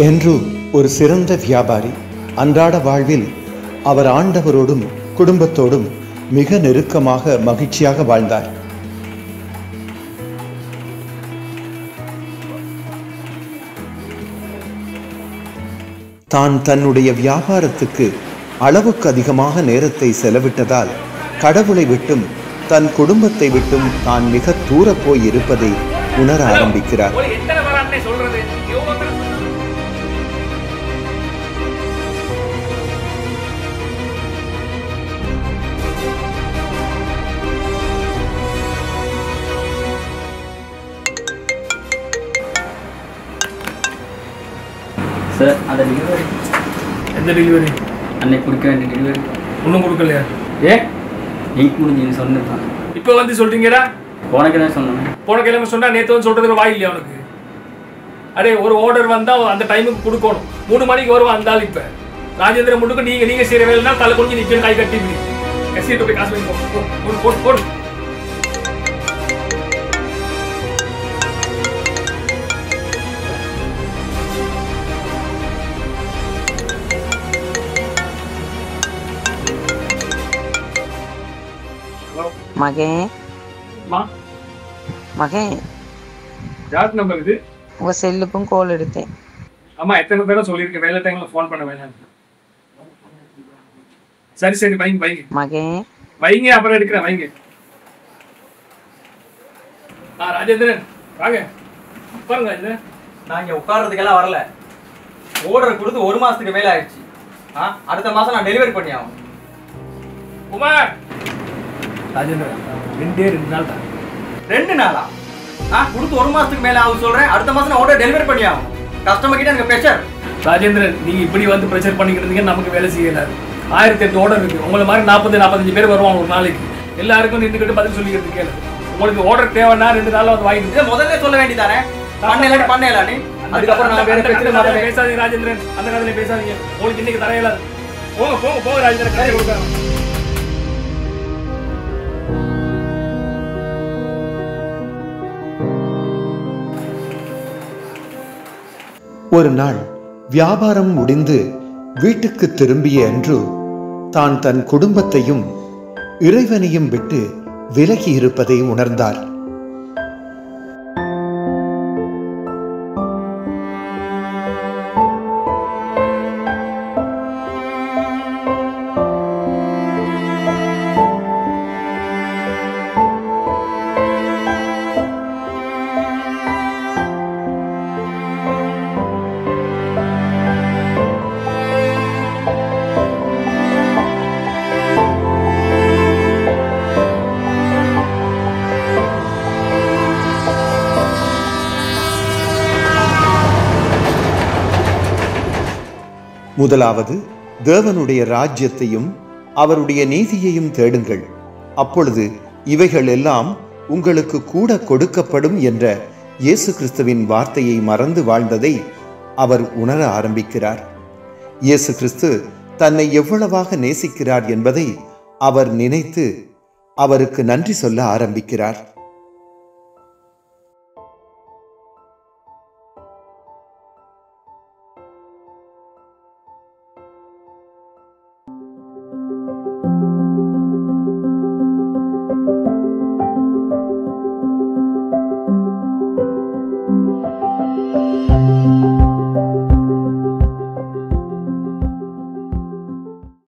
என்று ஒரு சிறந்த வியாபாரி. அன்றாட வாழ்வில் அவர் ஆண்டவரோடும் குடும்பத்தோடும் மிக நெருக்கமாக மகிழ்ச்சியாக வாழ்ந்தார். தான் தன்னுடைய வியாபாரத்துக்கு அளவுக்கு அதிகமாக நேரத்தை செலவிட்டதால் கடவுளை விட்டும் தன் குடும்பத்தை விட்டும் தான் மிக தூர போய் இருப்பதை உணர ஆரம்பிக்கிறார். சார், அந்த டெலிவரி. எந்த டெலிவரி? அன்னைக்கு கொடுக்க வேண்டிய டெலிவரி ஒன்றும் கொடுக்கலையா? லிங்க் முடிஞ்சு சொன்னேன். இப்போ வந்து சொல்றீங்கடா? போன கிழமை சொன்னேன். போன கிழமை சொன்னா நேற்று வந்து சொல்றதுக்கு வாய் இல்லையா உனக்கு? அடே, ஒரு ஆர்டர் வந்தா அந்த டைமுக்கு கொடுக்கணும். 3 மணிக்கு வருவா இருந்தாலும். இப்ப ராஜேந்திர முழுக்க நீங்க செய்யற வேலைனா தலை கொஞ்சம் நிக்கணும், கை கட்டி கசிட்டு போய் காசு வாங்கி போடு. மகன், யார் நம்பர் இது? உங்க செல்லுக்கும் கால் எடுத்தேன். ஆமா, எத்தனை தடவை சொல்லியிருக்கேன் வேலை டைம்ல ஃபோன் பண்ண வேணாம். சரி வைங்க மகன், வைங்க, அப்புறம் எடுக்கிறேன், வைங்க. ராஜேந்திரன் வாங்க, உட்காருங்க. இது நான் இங்கே உட்கார்றதுக்கெல்லாம் வரல. ஆர்டர் கொடுத்து 1 மாசத்துக்கு மேலே ஆயிடுச்சு. அடுத்த மாசம் நான் டெலிவரி பண்ணி ஆகும். குமார், ராஜேந்திரன் 2 நாள் தான். 2 நாளா? கொடுத்து 1 மாசத்துக்கு மேலே ஆகும் சொல்றேன். அடுத்த மாசம் நான் ஆர்டர் டெலிவரி பண்ணி ஆகும். கஸ்டமர் கிட்ட எனக்கு ப்ரெஷர். ராஜேந்திரன், நீங்க இப்படி வந்து ப்ரெஷர் பண்ணிக்கிட்டு இருந்தீங்க, நமக்கு வேலை செய்யலாது. 1008 ஆர்டர் இருக்கு. உங்களை மாதிரி 40-45 பேர் வருவாங்க ஒரு நாளைக்கு. எல்லாருக்கும் நின்றுக்கிட்டு பதில் சொல்லிக்கிறது கேளு. உங்களுக்கு ஆர்டர் தேவைன்னா 2 நாள்ல வந்து வாங்கிட்டு முதல்ல சொல்ல வேண்டியதானே. பண்ணல நீ. அதுக்கப்புறம் நான் வேற பிரச்சனை பேசாதீங்க ராஜேந்திரன், அந்த கதையில பேசாதீங்க. உங்களுக்கு இன்னைக்கு தரையலாது. போங்க ராஜேந்திரன், கதையை கொடுக்காங்க. ஒரு நாள் வியாபாரம் முடிந்து வீட்டுக்கு திரும்பிய அன்று தான் தன் குடும்பத்தையும் இறைவனையும் விட்டு விலகி இருப்பதை உணர்ந்தார். முதலாவது, தேவனுடைய ராஜ்யத்தையும் அவருடைய நீதியையும் தேடுங்கள், அப்பொழுது இவைகள் எல்லாம் உங்களுக்கு கூட கொடுக்கப்படும் என்ற இயேசு கிறிஸ்துவின் வார்த்தையை மறந்து வாழ்ந்ததை அவர் உணர ஆரம்பிக்கிறார். இயேசு கிறிஸ்து தன்னை எவ்வளவாக நேசிக்கிறார் என்பதை அவர் நினைத்து அவருக்கு நன்றி சொல்ல ஆரம்பிக்கிறார்.